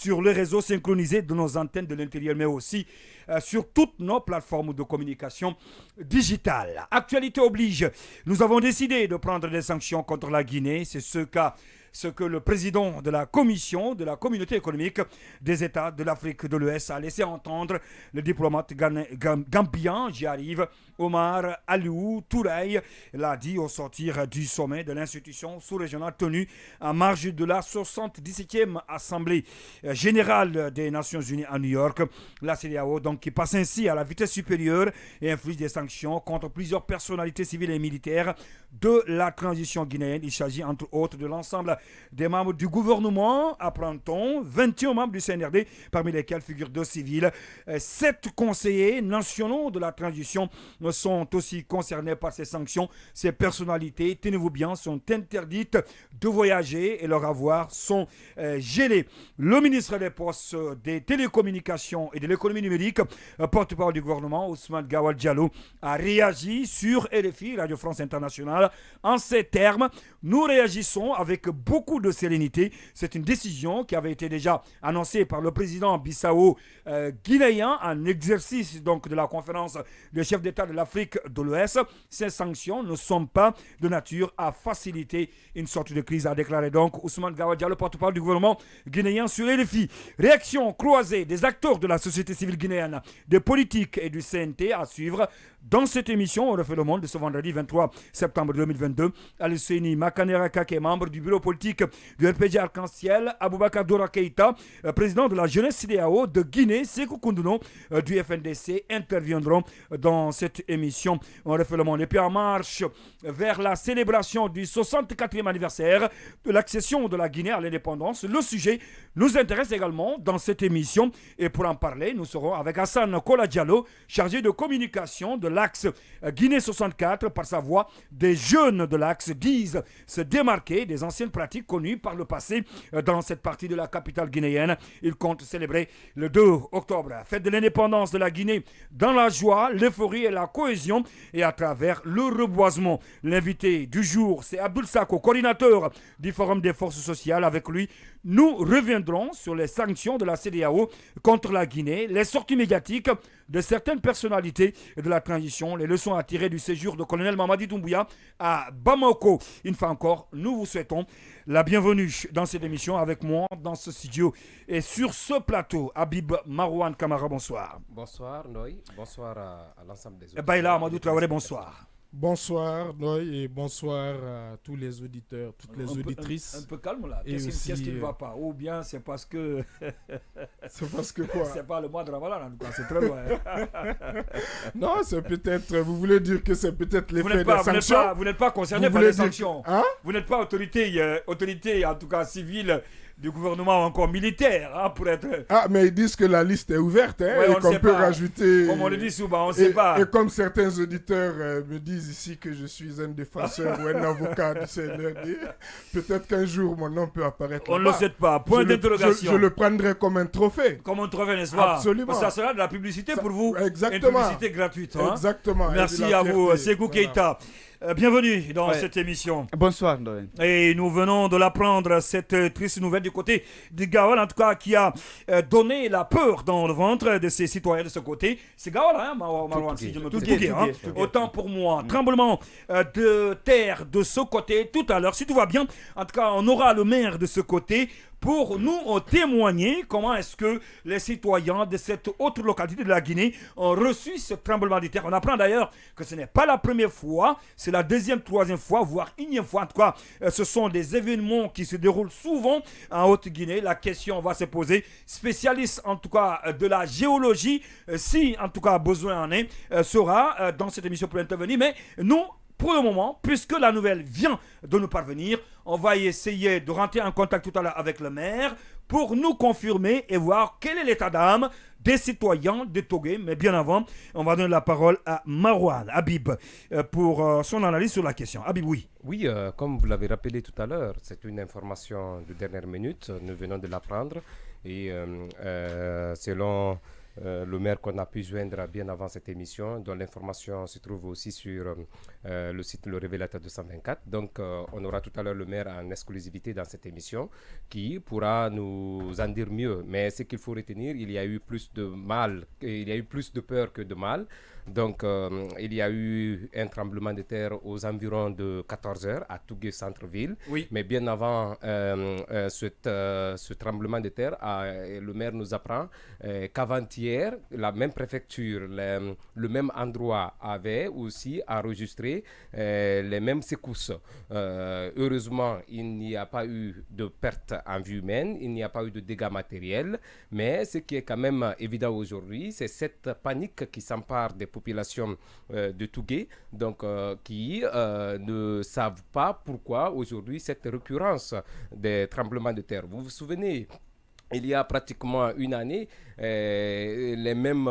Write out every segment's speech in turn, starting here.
sur les réseaux synchronisés de nos antennes de l'intérieur, mais aussi sur toutes nos plateformes de communication digitale. Actualité oblige, nous avons décidé de prendre des sanctions contre la Guinée. C'est ce que le président de la commission de la communauté économique des États de l'Afrique de l'Ouest a laissé entendre. Le diplomate gambien, j'y arrive, Omar Aliou Touraï, l'a dit au sortir du sommet de l'institution sous-régionale tenue en marge de la 77e Assemblée générale des Nations Unies à New York. La CEDEAO, donc, qui passe ainsi à la vitesse supérieure et inflige des sanctions contre plusieurs personnalités civiles et militaires de la transition guinéenne. Il s'agit entre autres de l'ensemble des membres du gouvernement, apprend-on, 21 membres du CNRD, parmi lesquels figurent 2 civils. 7 conseillers nationaux de la transition sont aussi concernés par ces sanctions. Ces personnalités, tenez-vous bien, sont interdites de voyager et leurs avoirs sont gelés. Le ministre des Postes, des Télécommunications et de l'Économie numérique, porte-parole du gouvernement, Ousmane Gawal Diallo, a réagi sur RFI, Radio France Internationale, en ces termes: nous réagissons avec beaucoup de sérénité. C'est une décision qui avait été déjà annoncée par le président Bissau guinéen en exercice donc de la conférence des chefs d'État de l'Afrique de l'Ouest. Ces sanctions ne sont pas de nature à faciliter une sorte de crise, a déclaré donc Ousmane Gawal Diallo, porte-parole du gouvernement guinéen sur RFI. Réaction croisée des acteurs de la société civile guinéenne, des politiques et du CNT à suivre dans cette émission. On refait le monde de ce vendredi 23 septembre 2022. Al-Seni Makanera Kake, membre du bureau politique du RPG Arc-en-Ciel, Aboubakar Dora Keïta, président de la jeunesse CEDEAO de Guinée, Sékou Koundouno du FNDC, interviendront dans cette émission. On refait le monde. Et puis en marche vers la célébration du 64e anniversaire de l'accession de la Guinée à l'indépendance. Le sujet nous intéresse également dans cette émission. Et pour en parler, nous serons avec Hassan Kola Diallo, chargé de communication de l'axe Guinée 64. Par sa voix, des jeunes de l'axe disent se démarquer des anciennes pratiques connues par le passé dans cette partie de la capitale guinéenne. Ils comptent célébrer le 2 octobre, fête de l'indépendance de la Guinée, dans la joie, l'euphorie et la cohésion et à travers le reboisement. L'invité du jour, c'est Abdoul Sako, coordinateur du Forum des forces sociales. Avec lui, nous reviendrons sur les sanctions de la CEDEAO contre la Guinée, les sorties médiatiques de certaines personnalités de la transition, les leçons à tirer du séjour de colonel Mamadi Doumbouya à Bamako. Une fois encore, nous vous souhaitons la bienvenue dans cette émission. Avec moi dans ce studio et sur ce plateau, Habib Marouane Kamara, bonsoir. Bonsoir Noy, bonsoir à l'ensemble des auditeurs. Baïla Amadou Traoré, bonsoir. Bonsoir Noy et bonsoir à tous les auditeurs, toutes les auditrices. Un peu calme là. Qu'est-ce qui ne va pas? Ou bien c'est parce que... c'est parce que quoi? C'est pas le mois de Ramadan en tout cas, c'est très loin. Non, c'est peut-être... Vous voulez dire que c'est peut-être l'effet des sanctions? Vous n'êtes pas concerné par les sanctions. Vous n'êtes pas autorité en tout cas civile du gouvernement encore militaire pour être... Ah, mais ils disent que la liste est ouverte et qu'on peut rajouter... Comme on le dit souvent, on ne sait pas. Et comme certains auditeurs me disent ici que je suis un défenseur ou un avocat du CNRD, peut-être qu'un jour mon nom peut apparaître. On ne le sait pas. Point d'interrogation. Je le prendrai comme un trophée. Comme un trophée, n'est-ce pas? Absolument. Ça sera de la publicité pour vous. Exactement. Une publicité gratuite. Exactement. Merci à vous, Sékou Keïta. Bienvenue dans cette émission. Bonsoir. Et nous venons de l'apprendre, cette triste nouvelle du côté de Gawal, en tout cas, qui a donné la peur dans le ventre de ses citoyens de ce côté. C'est Gawal, hein, Marouane, si je me trompe. Autant pour moi. Tremblement de terre de ce côté tout à l'heure. Si tout va bien, en tout cas, on aura le maire de ce côté pour nous témoigner comment est-ce que les citoyens de cette autre localité de la Guinée ont reçu ce tremblement de terre. On apprend d'ailleurs que ce n'est pas la première fois, c'est la deuxième, troisième fois, voire énième fois. En tout cas, ce sont des événements qui se déroulent souvent en Haute-Guinée. La question va se poser. Spécialiste en tout cas de la géologie, si en tout cas besoin en est, sera dans cette émission pour intervenir. Mais nous, pour le moment, puisque la nouvelle vient de nous parvenir, on va essayer de rentrer en contact tout à l'heure avec le maire pour nous confirmer et voir quel est l'état d'âme des citoyens de Togué. Mais bien avant, on va donner la parole à Marouane Habib pour son analyse sur la question. Habib, oui. Oui, comme vous l'avez rappelé tout à l'heure, c'est une information de dernière minute. Nous venons de l'apprendre. Et selon le maire qu'on a pu joindre bien avant cette émission, dont l'information se trouve aussi sur le site Le Révélateur 224. Donc, on aura tout à l'heure le maire en exclusivité dans cette émission qui pourra nous en dire mieux. Mais ce qu'il faut retenir, il y a eu plus de mal, il y a eu plus de peur que de mal. Donc, il y a eu un tremblement de terre aux environs de 14 heures à Tougué centre-ville. Oui. Mais bien avant ce tremblement de terre, le maire nous apprend qu'avant-hier, la même préfecture, le même endroit avait aussi enregistré les mêmes secousses. Heureusement, il n'y a pas eu de perte en vie humaine, il n'y a pas eu de dégâts matériels. Mais ce qui est quand même évident aujourd'hui, c'est cette panique qui s'empare des populations de Tougué, donc qui ne savent pas pourquoi aujourd'hui cette récurrence des tremblements de terre. Vous vous souvenez, il y a pratiquement une année, les mêmes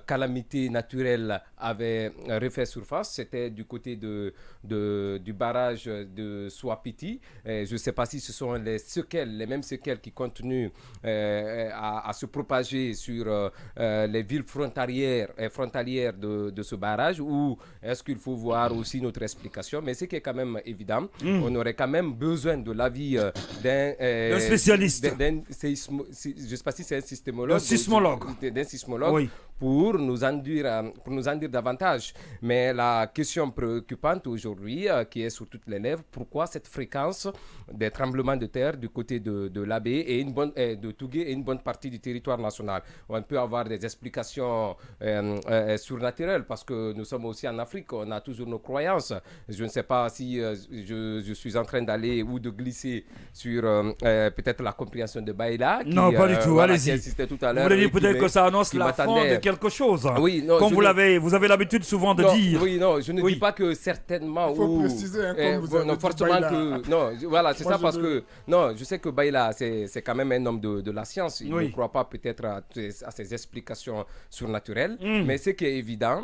calamités naturelles avaient refait surface. C'était du côté du barrage de Souapiti. Je ne sais pas si ce sont les mêmes séquelles qui continuent à se propager sur les villes frontalières de ce barrage, ou est-ce qu'il faut voir aussi notre explication? Mais ce qui est quand même évident, on aurait quand même besoin de l'avis d'un spécialiste. Je ne sais pas si c'est un sismologue. D'un sismologue, oui, pour nous en dire davantage. Mais la question préoccupante aujourd'hui, qui est sur toutes les lèvres, pourquoi cette fréquence des tremblements de terre du côté de l'Abbé et de Tougué et une bonne partie du territoire national? On peut avoir des explications surnaturelles parce que nous sommes aussi en Afrique, on a toujours nos croyances. Je ne sais pas si je suis en train d'aller ou de glisser sur peut-être la compréhension de Baïla. Non, pas du tout, allez-y. Tout à l'heure. Vous voulez dire peut-être que ça annonce la fin de quelque chose. Oui, non, comme vous avez l'habitude souvent de dire. Oui, non, je ne dis pas que certainement. Il faut préciser, comme vous avez dit, forcément Baïla. que. Non, voilà, c'est ça parce que. Non, je sais que Baïla, c'est quand même un homme de la science. Il ne croit pas peut-être à ces explications surnaturelles. Mais ce qui est évident,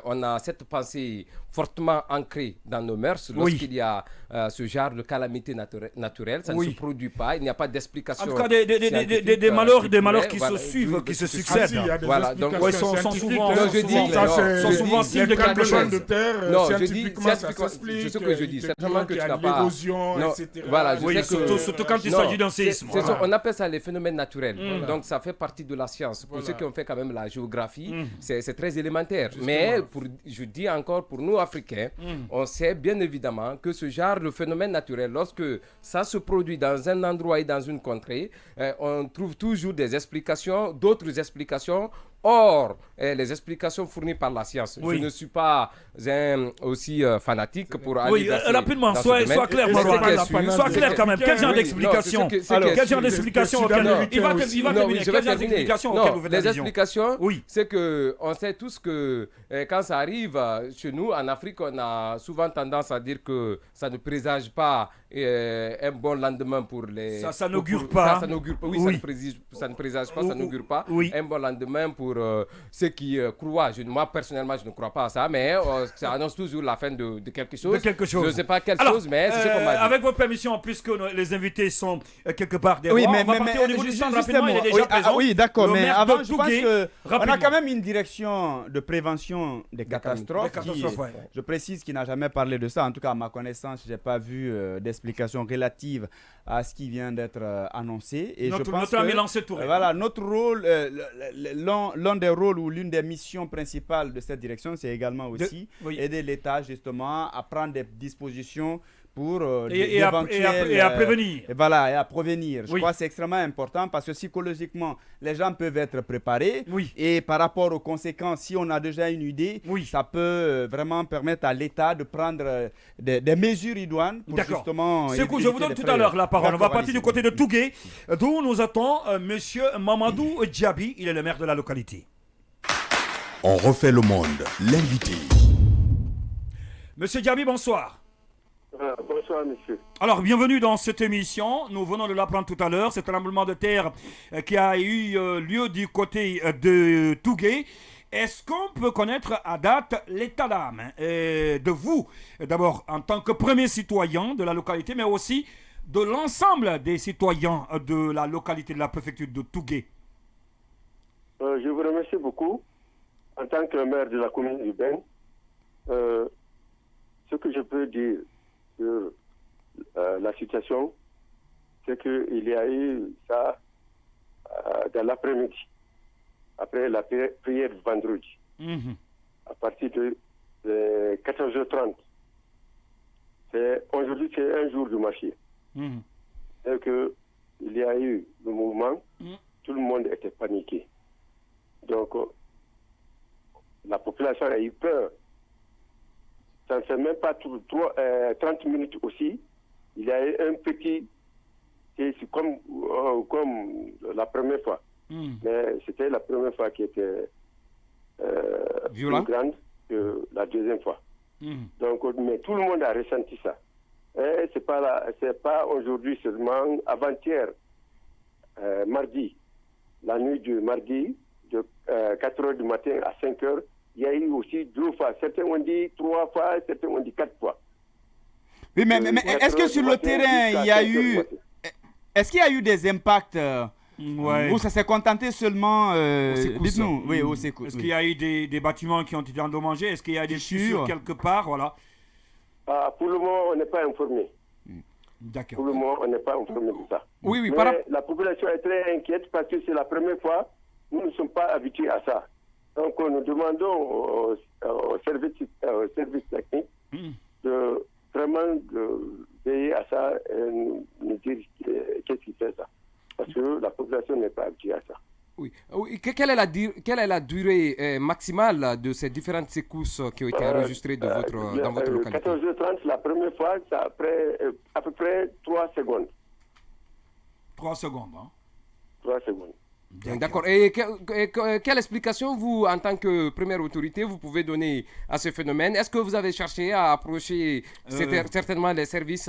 on a cette pensée fortement ancrée dans nos mœurs. Lorsqu'il y a ce genre de calamité naturelle, ça ne se produit pas. Il n'y a pas d'explication. En tout cas, des malheurs qui se suivent, qui se succèdent. Voilà, donc sont souvent signes de quelque quelque chose. de terre, non, scientifiquement, ça s'explique. C'est ce que je dis. Certainement que tu n'as pas. L'érosion, etc. Voilà, surtout quand il s'agit d'un séisme. On appelle ça les phénomènes naturels. Donc ça fait partie de la science. Pour ceux qui ont fait quand même la géographie, c'est très élémentaire. Mais je dis encore, pour nous Africains, on sait bien évidemment que ce genre de phénomène naturel, lorsque ça se produit dans un endroit et dans une contrée, on trouve toujours des explications, d'autres explications. Or, les explications fournies par la science, je ne suis pas aussi fanatique pour aller rapidement, sois clair, sois clair quand même. Quel genre d'explication? Quel genre d'explication il va terminer. Quel genre d'explication auquel vous faites allusion? Les explications, c'est qu'on sait tous que quand ça arrive chez nous, en Afrique, on a souvent tendance à dire que ça ne présage pas un bon lendemain pour les... Ça n'augure pas. Ça ne présage pas, ça n'augure pas un bon lendemain pour ceux qui croient. Moi, personnellement, je ne crois pas à ça, mais ça annonce toujours la fin de quelque chose. Je ne sais pas quelle chose, mais c'est ce qu'on m'a dit. Avec votre permission, puisque les invités sont quelque part des rois, on va partir au niveau du centre rapidement, il est déjà présent. Oui, d'accord, mais avant, je pense qu'on a quand même une direction de prévention des catastrophes. Je précise qu'il n'a jamais parlé de ça. En tout cas, à ma connaissance, je n'ai pas vu d'explication relative à ce qui vient d'être annoncé. Et notre ami Lancé Touré. Voilà, notre rôle, l'un des rôles ou l'une des missions principales de cette direction, c'est également aussi aider l'État justement à prendre des dispositions pour et à prévenir. Voilà, et à prévenir. Je crois que c'est extrêmement important parce que psychologiquement, les gens peuvent être préparés. Et par rapport aux conséquences, si on a déjà une idée, ça peut vraiment permettre à l'État de prendre des mesures idoines pour justement... Je vous donne tout à l'heure la parole. On va partir du côté de Tougué, d'où nous attend Monsieur Mamadou Djabi. Il est le maire de la localité. On refait le monde. L'invité. Monsieur Djabi, bonsoir. Bonsoir, monsieur. Alors, bienvenue dans cette émission. Nous venons de l'apprendre tout à l'heure. C'est un tremblement de terre qui a eu lieu du côté de Tougué. Est-ce qu'on peut connaître à date l'état d'âme de vous, d'abord en tant que premier citoyen de la localité, mais aussi de l'ensemble des citoyens de la localité de la préfecture de Tougué? Je vous remercie beaucoup. En tant que maire de la commune du Ben, ce que je peux dire sur la situation, c'est qu'il y a eu ça dans l'après-midi, après la prière de vendredi, à partir de 14h30. Aujourd'hui, c'est un jour de marché. C'est que il y a eu le mouvement, tout le monde était paniqué. Donc, la population a eu peur. Ça ne fait même pas 30 minutes aussi. Il y a eu un petit... C'est comme la première fois. Mais c'était la première fois qui était plus grande que la deuxième fois. Donc, mais tout le monde a ressenti ça. Et c'est pas aujourd'hui seulement, avant-hier, mardi, la nuit du mardi, de 4 h du matin à 5 h, il y a eu aussi 2 fois. Certains ont dit 3 fois, certains ont dit 4 fois. Oui, mais est-ce que sur le terrain, il y a eu... Est-ce qu'il y a eu des impacts ou ça s'est contenté seulement... dites-nous. Oui, au Sécousse. Est-ce qu'il y a eu des bâtiments qui ont été endommagés? Est-ce qu'il y a des fissures quelque part? Voilà. Pour le moment, on n'est pas informé. D'accord. Pour le moment, on n'est pas informé de ça. Oui, mais la population est très inquiète parce que c'est la première fois. Nous ne sommes pas habitués à ça. Donc, nous demandons au service technique de vraiment veiller à ça et nous dire qu'est-ce qui fait ça. Parce que la population n'est pas habituée à ça. Oui. Quelle est la durée maximale de ces différentes secousses qui ont été enregistrées dans votre localité? 14h30, la première fois, c'est à peu près 3 secondes. 3 secondes, hein? 3 secondes. D'accord. Et quelle explication, vous, en tant que première autorité, vous pouvez donner à ce phénomène? Est-ce que vous avez cherché à approcher certainement les services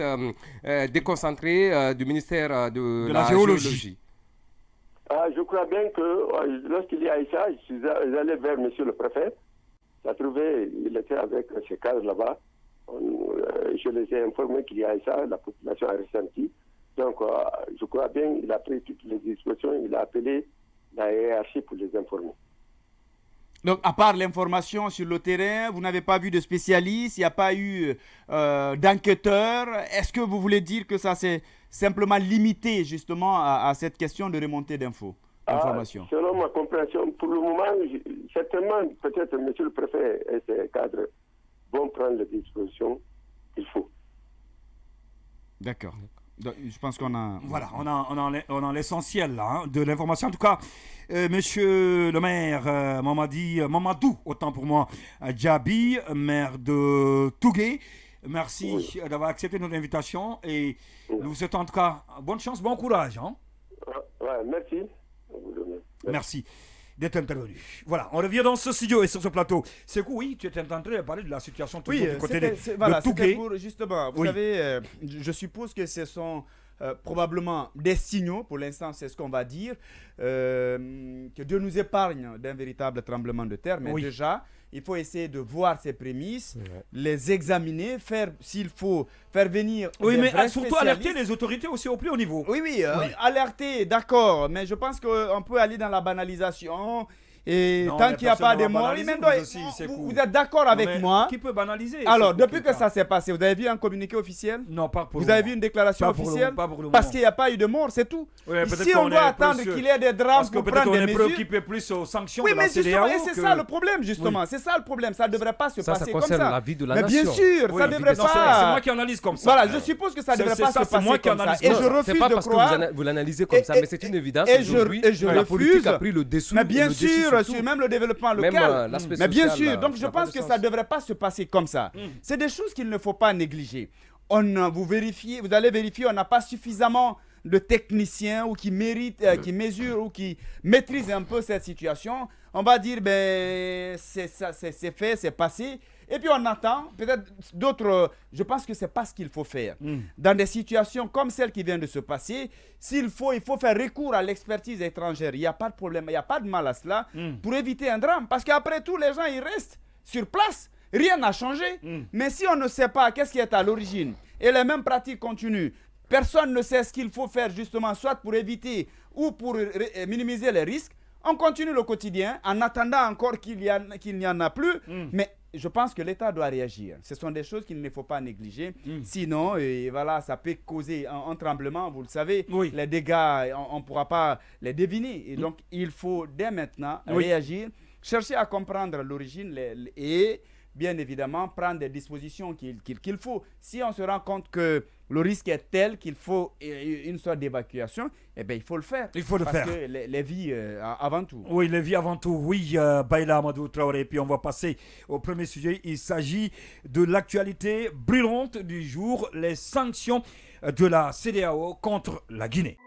déconcentrés du ministère de la Géologie? Je crois bien que lorsqu'il y a eu ça, je suis allé vers monsieur le préfet. J'ai trouvé, il était avec ses cadres là-bas. Je les ai informés qu'il y a eu ça, la population a ressenti. Donc, je crois bien qu'il a pris toutes les dispositions, il a appelé la hiérarchie pour les informer. Donc, à part l'information sur le terrain, vous n'avez pas vu de spécialistes, il n'y a pas eu d'enquêteurs. Est-ce que vous voulez dire que ça s'est simplement limité justement à cette question de remontée d'informations? Selon ma compréhension, pour le moment, certainement, peut-être monsieur le préfet et ses cadres vont prendre les dispositions qu'il faut. D'accord. Donc, je pense qu'on a... Voilà, on a l'essentiel là, de l'information. En tout cas, monsieur le maire Mamadou, autant pour moi, Djabi, maire de Tougué, merci d'avoir accepté notre invitation et nous vous souhaitons en tout cas bonne chance, bon courage. Hein? Merci. Merci d'être intervenu. Voilà, on revient dans ce studio et sur ce plateau. C'est cool, oui, tu étais en train de parler de la situation du côté de Tougué. Justement, vous savez, je suppose que ce sont probablement des signaux, pour l'instant c'est ce qu'on va dire, que Dieu nous épargne d'un véritable tremblement de terre, mais déjà, il faut essayer de voir ces prémices, les examiner, s'il faut, faire venir des mais surtout alerter les autorités aussi au plus haut niveau. Oui, alerter, d'accord, mais je pense qu'on peut aller dans la banalisation. Et tant qu'il n'y a pas de morts, vous êtes d'accord avec moi? Qui peut banaliser? Alors, depuis que ça s'est passé, vous avez vu un communiqué officiel? Non, pas pour vous avez vu une déclaration officielle? Parce qu'il n'y a pas eu de mort, c'est tout. Si on doit attendre qu'il y ait des drames pour prendre des mesures... Parce que peut-être on est préoccupé plus aux sanctions de la CEDEAO. Oui, mais c'est ça le problème, justement. C'est ça le problème. Ça ne devrait pas se passer comme ça. Ça concerne la vie de la nation. Mais bien sûr, ça ne devrait pas... C'est moi qui analyse comme ça. Voilà, je suppose que ça ne devrait pas se passer comme ça. Et je refuse de croire... C'est pas parce que vous l'analysez comme ça, mais c'est une évidence aujourd'hui. La politique a pris le dessous. Mais bien sûr, sur même le développement local. Mais bien sûr, donc je pense que ça ne devrait pas se passer comme ça. C'est des choses qu'il ne faut pas négliger. Vous allez vérifier, on n'a pas suffisamment de techniciens ou qui mesurent ou qui maîtrisent un peu cette situation. On va dire, c'est fait, c'est passé. Et puis on attend, peut-être d'autres, je pense que ce n'est pas ce qu'il faut faire. Dans des situations comme celle qui vient de se passer, il faut faire recours à l'expertise étrangère. Il n'y a pas de problème, il n'y a pas de mal à cela pour éviter un drame. Parce qu'après tout, les gens, ils restent sur place. Rien n'a changé. Mais si on ne sait pas qu'est-ce qui est à l'origine et les mêmes pratiques continuent, personne ne sait ce qu'il faut faire justement, soit pour éviter ou pour minimiser les risques, On continue le quotidien en attendant encore qu'il n'y en a plus. Mais je pense que l'État doit réagir. Ce sont des choses qu'il ne faut pas négliger. Sinon, voilà, ça peut causer un tremblement. Vous le savez, les dégâts, on ne pourra pas les deviner. Et donc, il faut dès maintenant réagir, chercher à comprendre l'origine et bien évidemment prendre des dispositions qu'il faut. Si on se rend compte que le risque est tel qu'il faut une sorte d'évacuation, eh bien, il faut le faire. Il faut le faire. Parce que les vies avant tout. Oui, les vies avant tout. Oui, Baïla Amadou Traoré. Et puis on va passer au premier sujet. Il s'agit de l'actualité brûlante du jour, les sanctions de la CEDEAO contre la Guinée.